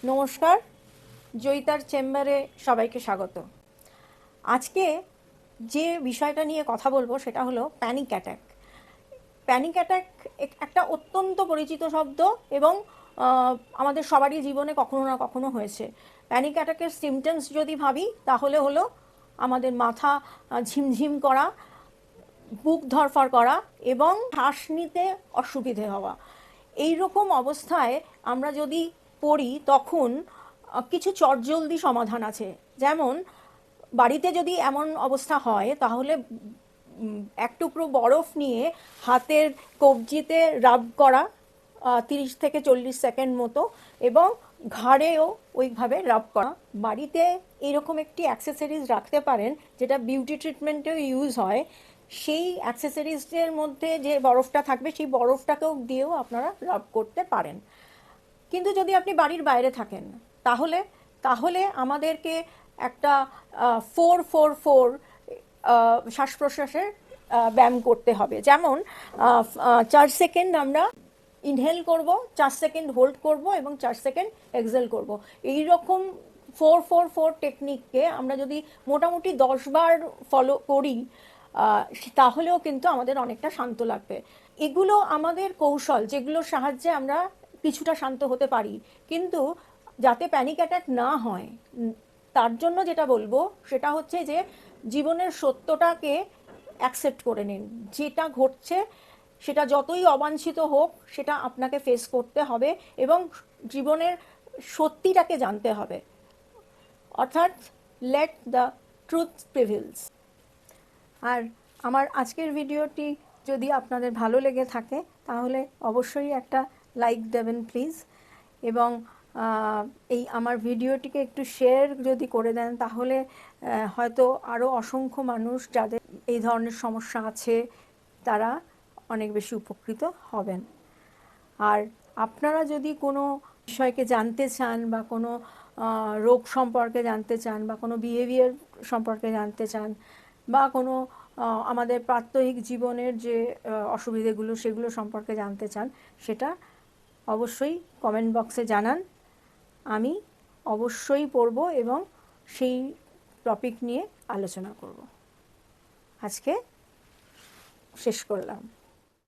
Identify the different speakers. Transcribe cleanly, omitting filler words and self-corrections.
Speaker 1: নমস্কার, জয়িতার চেম্বারে সবাইকে স্বাগত। আজকে যে বিষয়টা নিয়ে কথা বলবো সেটা হলো প্যানিক অ্যাটাক। প্যানিক অ্যাটাক একটা অত্যন্ত পরিচিত শব্দ এবং আমাদের সবারই জীবনে কখনো না কখনো হয়েছে। প্যানিক অ্যাটাকের সিমটমস যদি ভাবি তাহলে হলো আমাদের মাথা ঝিমঝিম করা, বুক ধড়ফড় করা এবং শ্বাস নিতে অসুবিধে হওয়া। এই রকম অবস্থায় আমরা যদি পড়ি তখন কিছু চটজলদি সমাধান আছে। যেমন বাড়িতে যদি এমন অবস্থা হয় তাহলে এক টুকরো বরফ নিয়ে হাতের কবজিতে রাব করা 30 থেকে 40 সেকেন্ড মতো, এবং ঘাড়েও ওইভাবে রাব করা। বাড়িতে এরকম একটি অ্যাক্সেসরিজ রাখতে পারেন যেটা বিউটি ট্রিটমেন্টেও ইউজ হয়। সেই অ্যাক্সেসরিজের মধ্যে যে বরফটা থাকবে সেই বরফটাকেও দিয়েও আপনারা রাব করতে পারেন। কিন্তু যদি আপনি বাড়ির বাইরে থাকেন তাহলে তাহলে আমাদেরকে একটা 4-4-4 শ্বাস প্রশ্বাসের ব্যায়াম করতে হবে। যেমন 4 সেকেন্ড আমরা ইনহেল করব, 4 সেকেন্ড হোল্ড করব এবং 4 সেকেন্ড এক্সেল করব। এই রকম 4-4-4 টেকনিককে আমরা যদি মোটামুটি 10 বার ফলো করি তাহলেও কিন্তু আমাদের অনেকটা শান্ত লাগবে। এগুলো আমাদের কৌশল, যেগুলোর সাহায্যে আমরা কিছুটা শান্ত হতে পারি। কিন্তু যাতে প্যানিক অ্যাটাক না হয় তার জন্য যেটা বলবো সেটা হচ্ছে যে জীবনের সত্যটাকে অ্যাকসেপ্ট করে নিন। যেটা ঘটছে সেটা যতই অবাঞ্ছিত হোক সেটা আপনাকে ফেস করতে হবে এবং জীবনের সত্যিটাকে জানতে হবে। অর্থাৎ লেট দ্য ট্রুথ প্রিভিলস। আর আমার আজকের ভিডিওটি যদি আপনাদের ভালো লেগে থাকে তাহলে অবশ্যই একটা লাইক দেবেন প্লিজ, এবং এই আমার ভিডিওটিকে একটু শেয়ার যদি করে দেন তাহলে হয়তো আরও অসংখ্য মানুষ যাদের এই ধরনের সমস্যা আছে তারা অনেক বেশি উপকৃত হবেন। আর আপনারা যদি কোনো বিষয়কে জানতে চান বা কোনো রোগ সম্পর্কে জানতে চান বা কোনো বিহেভিয়ার সম্পর্কে জানতে চান বা কোনো আমাদের প্রাত্যহিক জীবনের যে অসুবিধেগুলো সেগুলো সম্পর্কে জানতে চান, সেটা অবশ্যই কমেন্ট বক্সে জানান। আমি অবশ্যই পড়ব এবং সেই টপিক নিয়ে আলোচনা করব। আজকে শেষ করলাম।